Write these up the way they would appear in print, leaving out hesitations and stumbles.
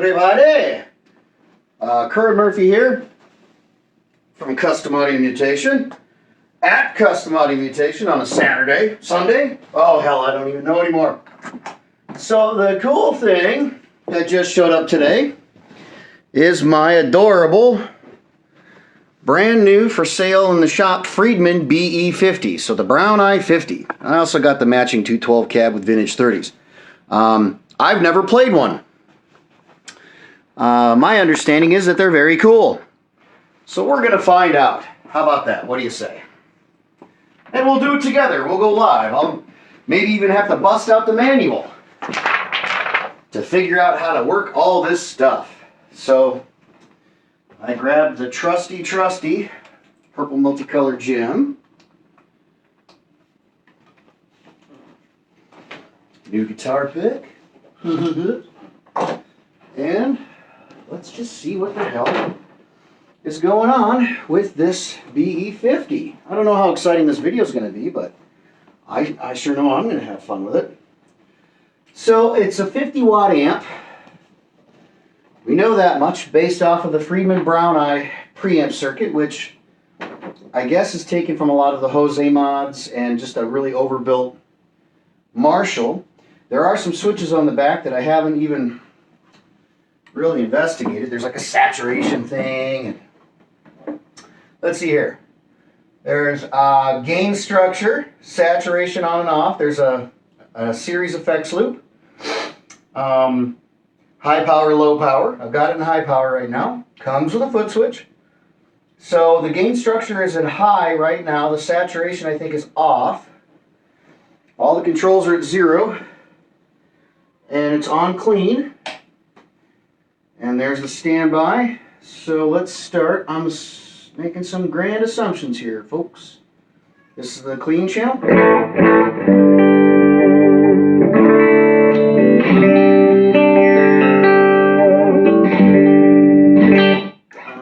everybody? Kurt Murphy here from Custom Audio Mutation at Custom Audio Mutation on a Sunday? Oh hell, I don't even know anymore. So the cool thing that just showed up today is my adorable, brand new for sale in the shop Friedman BE-50. So the Brown Eye 50. I also got the matching 212 cab with vintage 30s. I've never played one. My understanding is that they're very cool. So we're going to find out. How about that? What do you say? And we'll do it together. We'll go live. I'll maybe even have to bust out the manual to figure out how to work all this stuff. So I grabbed the trusty purple multicolored gem. New guitar pick. And let's just see what the hell is going on with this BE-50. I don't know how exciting this video is going to be, but I sure know I'm going to have fun with it. So it's a 50 watt amp. We know that much based off of the Friedman Brown Eye preamp circuit, which I guess is taken from a lot of the Jose mods and just a really overbuilt Marshall. There are some switches on the back that I haven't even really investigated. There's like a saturation thing. Let's see here. There's gain structure, saturation on and off. There's a series effects loop. High power, low power. I've got it in high power right now. Comes with a foot switch. So the gain structure is in high right now. The saturation I think is off. All the controls are at 0. And it's on clean. And there's the standby. So let's start. I'm making some grand assumptions here, folks. This is the clean channel.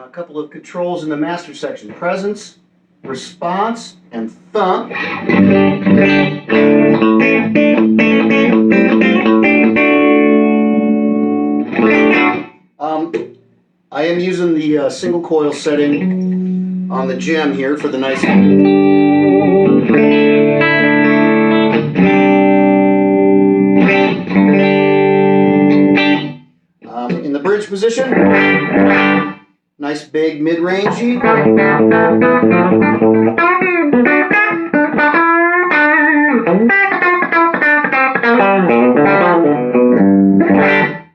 A couple of controls in the master section. Presence, response, and thump. I am using the single coil setting on the gem here for the nice in the bridge position. Nice big mid-rangey.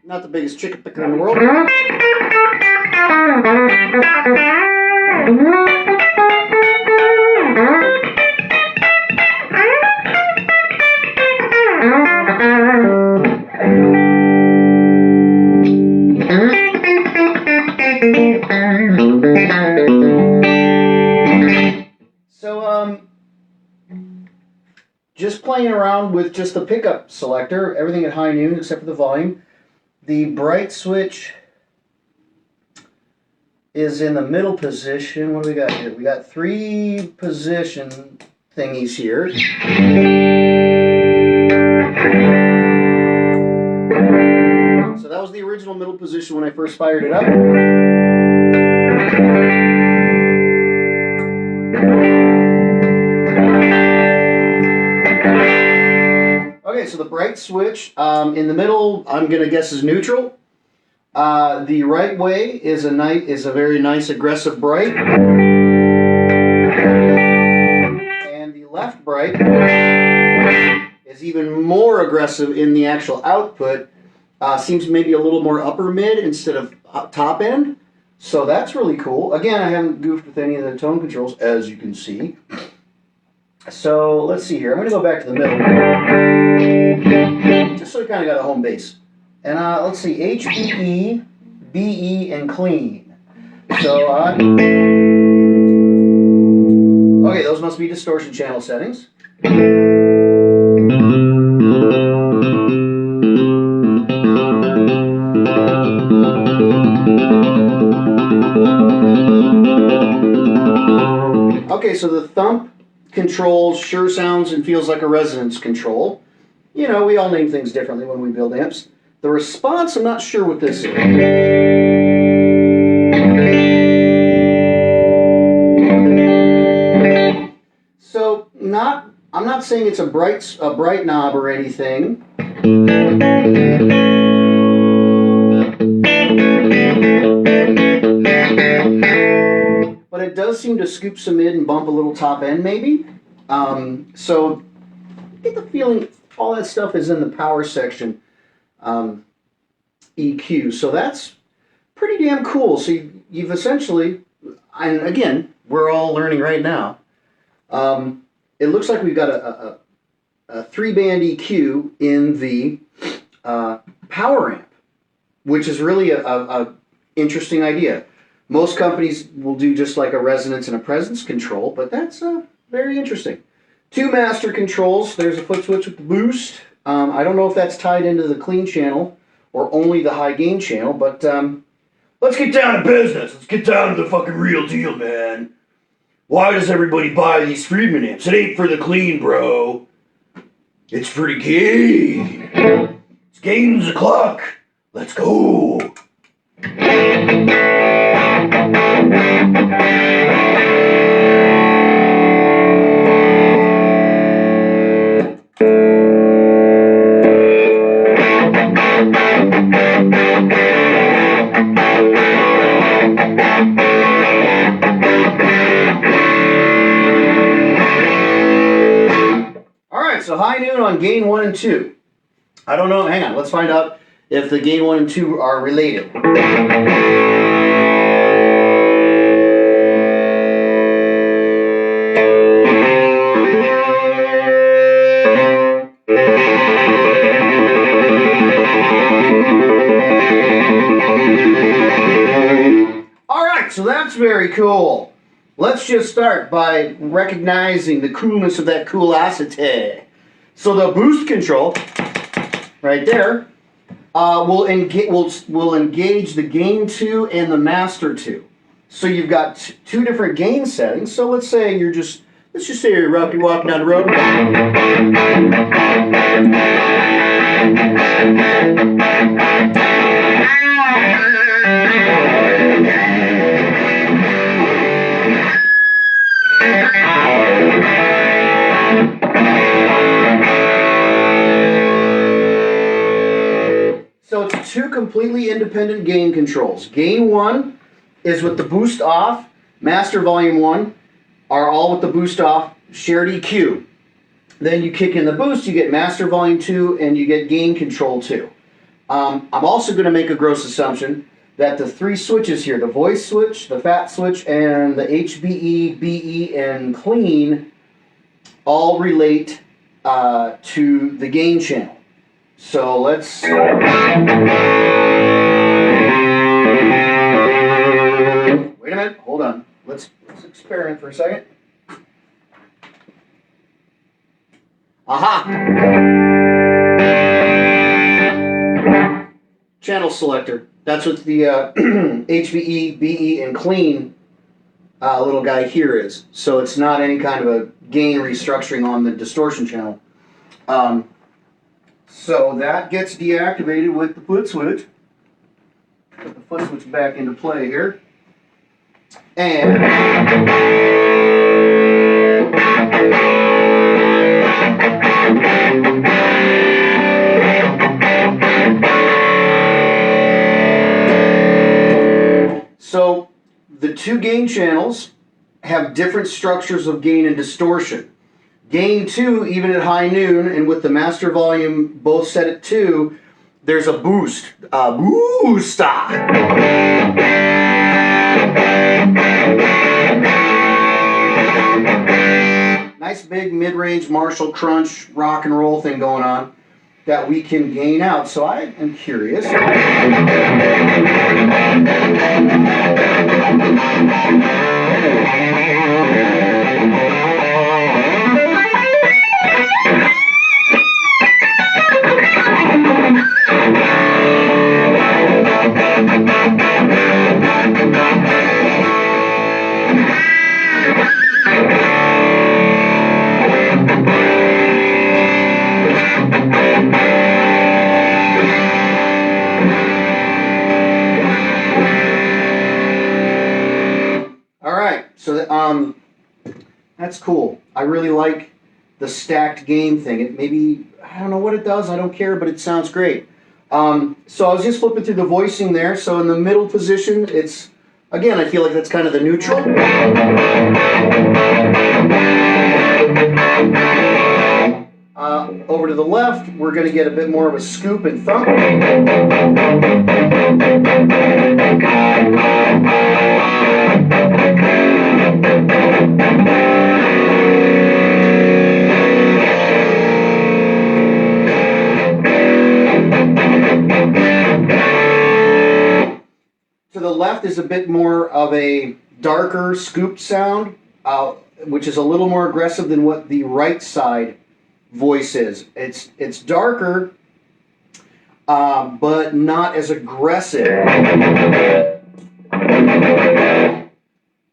Not the biggest chicken picker in the world. So, just playing around with just the pickup selector, everything at high noon except for the volume. The bright switch is in the middle position. What do we got here? We got 3 position thingies here. So that was the original middle position when I first fired it up. Okay, so the bright switch in the middle, I'm gonna guess is neutral. The right way is a very nice aggressive bright, and the left bright is even more aggressive in the actual output. Seems maybe a little more upper mid instead of top end. So that's really cool. Again, I haven't goofed with any of the tone controls, as you can see. So let's see here. I'm going to go back to the middle, just so we kind of got a home base. And let's see, HBE, BE, and clean. So, okay, those must be distortion channel settings. Okay, so the thump controls sure sounds and feels like a resonance control. You know, we all name things differently when we build amps. The response, I'm not sure what this is. So I'm not saying it's a bright knob or anything. But it does seem to scoop some mid and bump a little top end maybe. So I get the feeling all that stuff is in the power section EQ. So that's pretty damn cool. So you've essentially, and again, we're all learning right now. It looks like we've got a 3-band EQ in the power amp, which is really a interesting idea. Most companies will do just like a resonance and a presence control, but that's very interesting. 2 master controls. There's a foot switch with the boost. I don't know if that's tied into the clean channel or only the high gain channel, but let's get down to business. Let's get down to the fucking real deal, man. Why does everybody buy these Friedman amps? It ain't for the clean, bro. It's for the gain. It's gain's the clock. Let's go. So high noon on gain 1 and 2. I don't know. Hang on. Let's find out if the gain 1 and 2 are related. All right. So that's very cool. Let's just start by recognizing the coolness of that coolacity. So the boost control, right there, will engage the gain 2 and the master 2. So you've got 2 different gain settings. So let's say let's just say you're walking down the road. So it's 2 completely independent gain controls. Gain 1 is with the boost off. Master volume 1 are all with the boost off. Shared EQ. Then you kick in the boost, you get master volume 2, and you get gain control 2. I'm also going to make a gross assumption that the 3 switches here, the voice switch, the fat switch, and the HBE, BE, and clean, all relate to the gain channel. So let's... Wait a minute, hold on. Let's experiment for a second. Aha! Channel selector. That's what the HBE, BE, and clean little guy here is. So it's not any kind of a gain restructuring on the distortion channel. So that gets deactivated with the foot switch. Put the foot switch back into play here. And so the 2 gain channels have different structures of gain and distortion. Gain 2, even at high noon, and with the master volume both set at 2, there's a boost. A booster. Nice big mid-range Marshall crunch rock and roll thing going on that we can gain out. So I am curious. That's cool. I really like the stacked gain thing. It maybe, I don't know what it does, I don't care, but it sounds great. So I was just flipping through the voicing there. So in the middle position, it's, again, I feel like that's kind of the neutral. Over to the left, we're going to get a bit more of a scoop and thump. To the left is a bit more of a darker scooped sound, which is a little more aggressive than what the right side voice is. It's darker, but not as aggressive.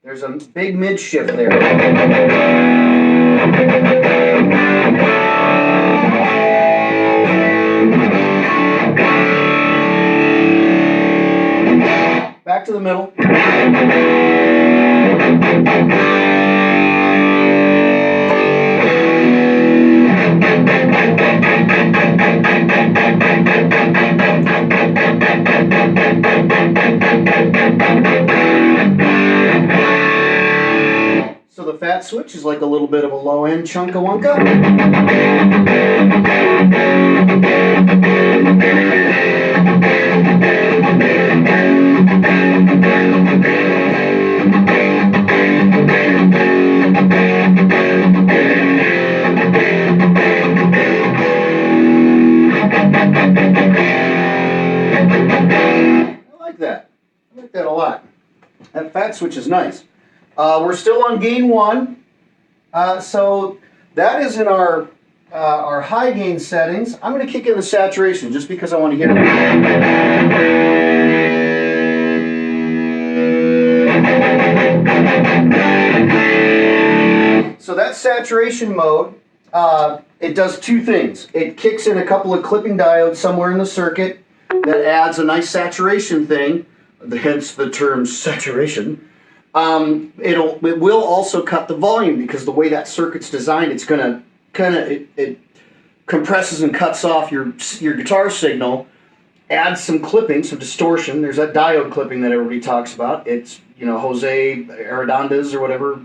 There's a big mid shift there. Back to the middle. So the fat switch is like a little bit of a low end chunka-wunka. I like that. I like that a lot. That fat switch is nice. We're still on gain 1. So that is in our high gain settings. I'm going to kick in the saturation just because I want to hear it. So that saturation mode, it does two things. It kicks in a couple of clipping diodes somewhere in the circuit that adds a nice saturation thing, hence the term saturation. It will also cut the volume because the way that circuit's designed, it's gonna it compresses and cuts off your guitar signal, adds some clipping, some distortion. There's that diode clipping that everybody talks about. It's, you know, Jose Arredondas or whatever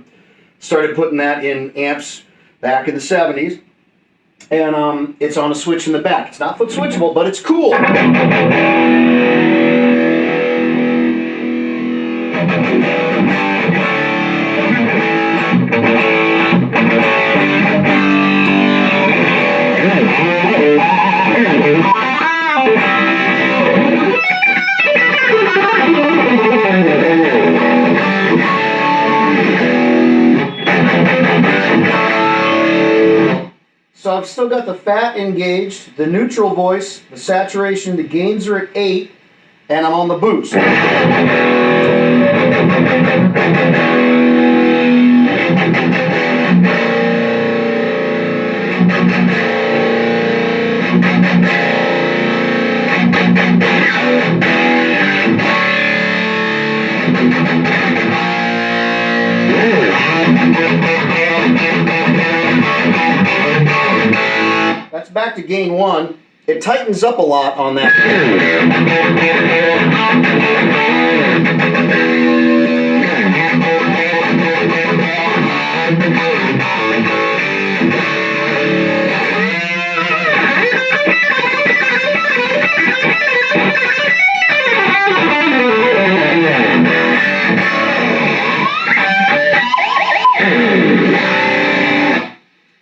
started putting that in amps back in the 70s. And it's on a switch in the back. It's not foot switchable, but it's cool. So I've still got the fat engaged, the neutral voice, the saturation, the gains are at 8, and I'm on the boost. That's back to gain 1. It tightens up a lot on that.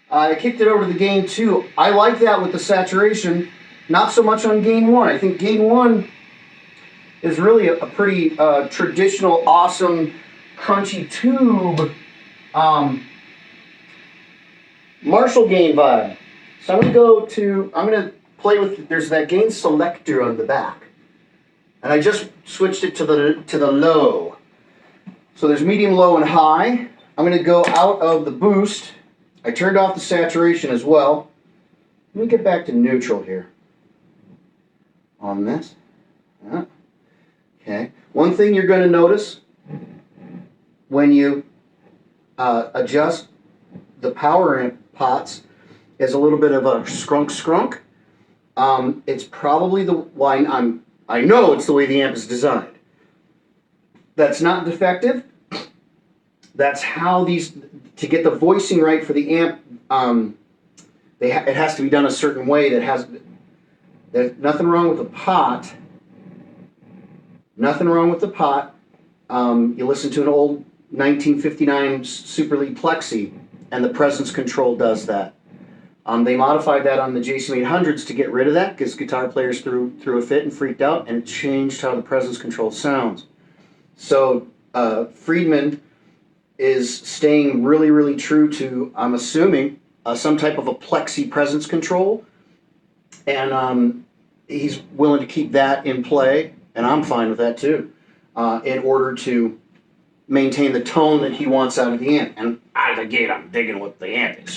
I kicked it over to the gain 2. I like that with the saturation, not so much on gain 1. I think gain 1 is really a pretty traditional, awesome, crunchy tube Marshall gain vibe. So I'm going to play with, there's that gain selector on the back. And I just switched it to the low. So there's medium, low, and high. I'm going to go out of the boost. I turned off the saturation as well. Let me get back to neutral here on this. Yeah. Okay. One thing you're going to notice when you adjust the power amp pots is a little bit of a skrunk. It's probably I know it's the way the amp is designed. That's not defective. That's how to get the voicing right for the amp, it has to be done a certain way. There's nothing wrong with the pot. Nothing wrong with the pot. You listen to an old 1959 Super Lead Plexi, and the presence control does that. They modified that on the JCM800s to get rid of that because guitar players threw a fit and freaked out, and it changed how the presence control sounds. So Friedman is staying really, really true to, I'm assuming, some type of a plexi presence control, and he's willing to keep that in play, and I'm fine with that too, in order to maintain the tone that he wants out of the amp. And out of the gate, I'm digging what the amp is.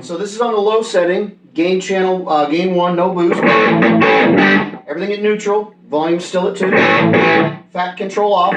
So this is on the low setting, gain channel, gain 1, no boost. Everything at neutral, volume still at 2. Fat control off.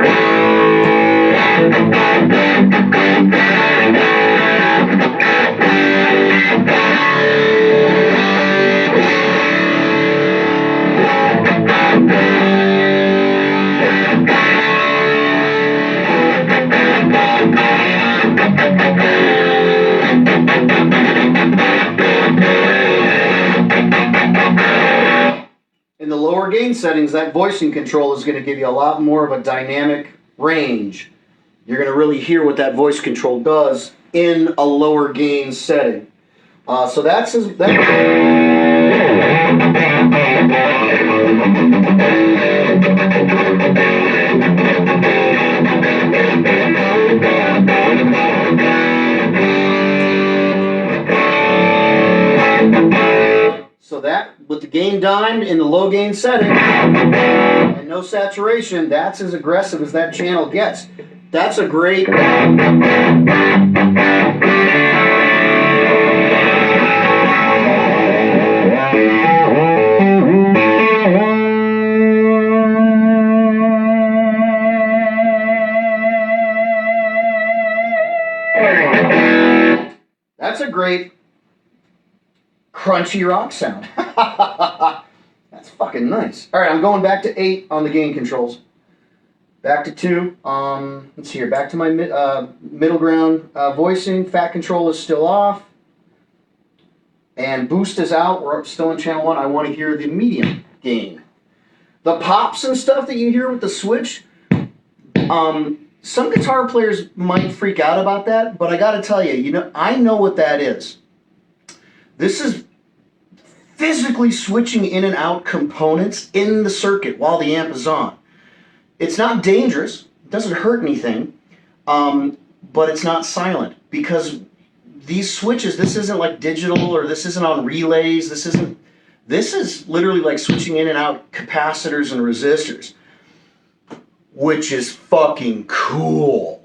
In the lower gain settings, that voicing control is going to give you a lot more of a dynamic range. You're going to really hear what that voice control does in a lower gain setting. So that's with the gain dime in the low gain setting and no saturation, that's as aggressive as that channel gets. That's a great... That's a great crunchy rock sound. That's fucking nice. All right, I'm going back to 8 on the gain controls. Back to 2. Let's see here. Back to my middle ground voicing. Fat control is still off. And boost is out. We're still in channel 1. I want to hear the medium gain. The pops and stuff that you hear with the switch, some guitar players might freak out about that, but I got to tell you, I know what that is. This is physically switching in and out components in the circuit while the amp is on. It's not dangerous, it doesn't hurt anything, but it's not silent, because these switches, this isn't like digital, or this isn't on relays, this is literally like switching in and out capacitors and resistors, which is fucking cool.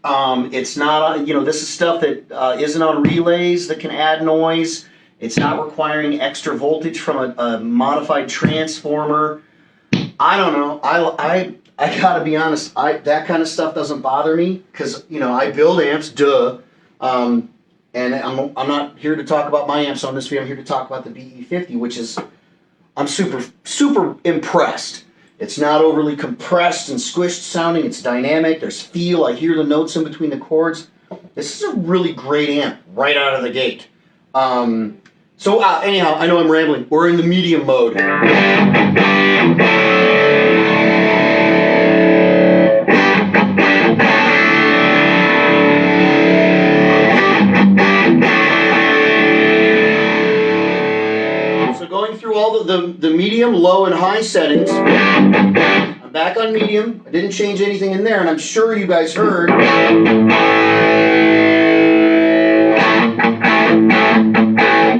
It's not, this is stuff that isn't on relays that can add noise. It's not requiring extra voltage from a modified transformer. I don't know. I gotta be honest. That kind of stuff doesn't bother me because I build amps, duh. And I'm not here to talk about my amps on this video. I'm here to talk about the BE-50, which is I'm super impressed. It's not overly compressed and squished sounding. It's dynamic. There's feel. I hear the notes in between the chords. This is a really great amp right out of the gate. So anyhow, I know I'm rambling. We're in the medium mode. So going through all the medium, low, and high settings. I'm back on medium. I didn't change anything in there, and I'm sure you guys heard.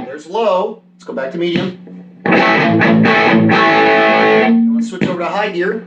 There's low. Let's go back to medium. Let's switch over to high gear.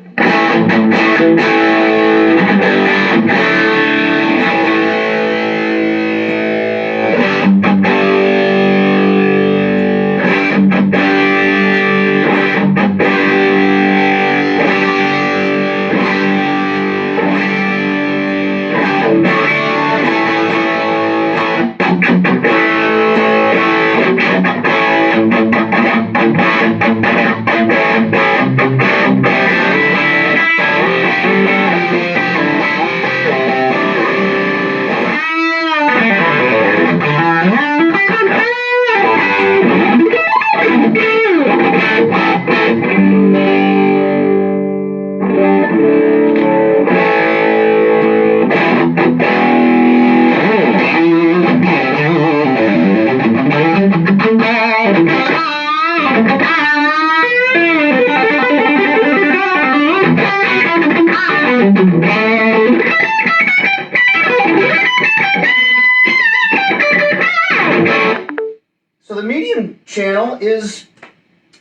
channel is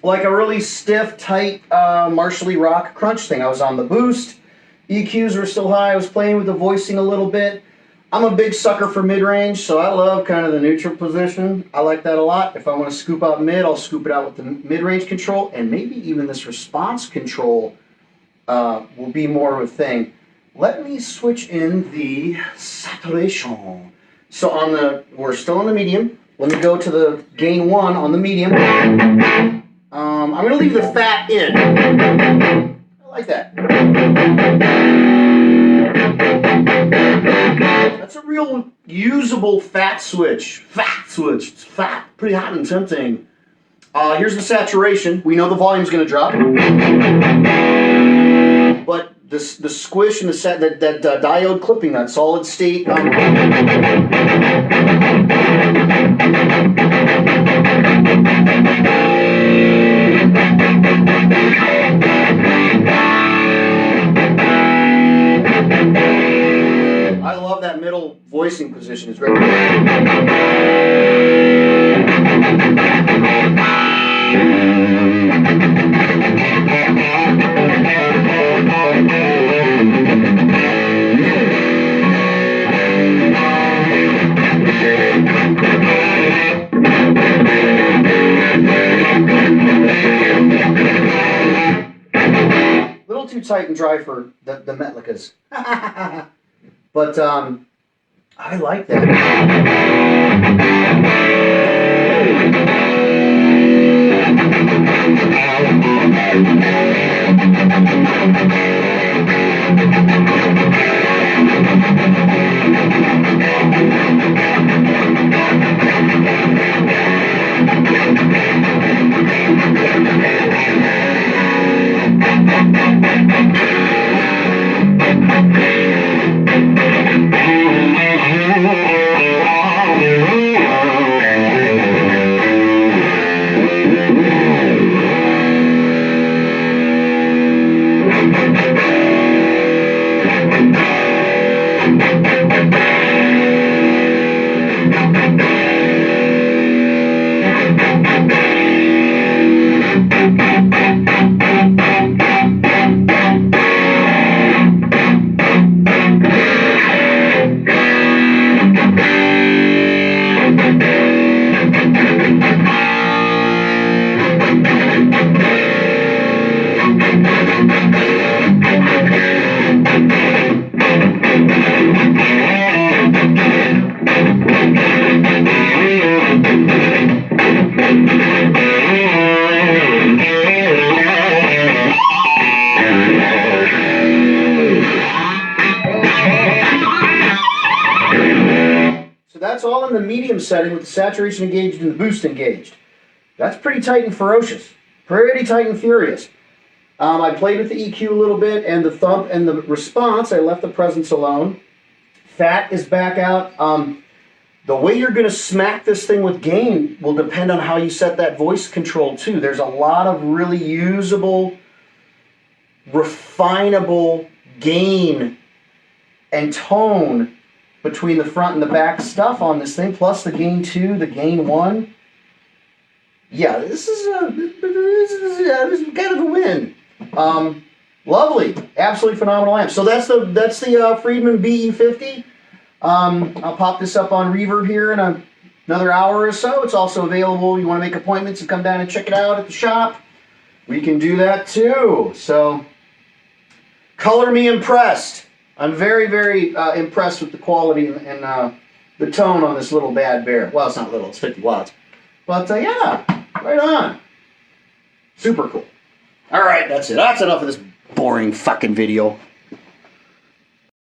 like a really stiff, tight Marshall rock crunch thing. I was on the boost. EQs were still high. I was playing with the voicing a little bit. I'm a big sucker for mid-range, so I love kind of the neutral position. I like that a lot. If I want to scoop out mid, I'll scoop it out with the mid-range control, and maybe even this response control will be more of a thing. Let me switch in the saturation. So we're still on the medium. Let me go to the gain 1 on the medium. I'm going to leave the fat in. I like that. That's a real usable fat switch. Fat switch. It's fat. Pretty hot and tempting. Here's the saturation. We know the volume's going to drop. But the squish and that diode clipping, that solid state. I love that middle voicing position. It's great. Little too tight and dry for the Metlicas. But I like that. That's all in the medium setting with the saturation engaged and the boost engaged. That's pretty tight and ferocious. Pretty tight and furious. I played with the EQ a little bit, and the thump and the response, I left the presence alone. Fat is back out. The way you're going to smack this thing with gain will depend on how you set that voice control too. There's a lot of really usable, refinable gain and tone between the front and the back stuff on this thing, plus the gain 2, the gain 1. Yeah, this is kind of a win. Lovely, absolutely phenomenal amp. So that's the Friedman BE-50. I'll pop this up on Reverb here in another hour or so. It's also available. You want to make appointments and come down and check it out at the shop, we can do that too. So, color me impressed. I'm very, very impressed with the quality and the tone on this little bad bear. Well, it's not little, it's 50 watts. But yeah, right on. Super cool. All right, that's it. That's enough of this boring fucking video.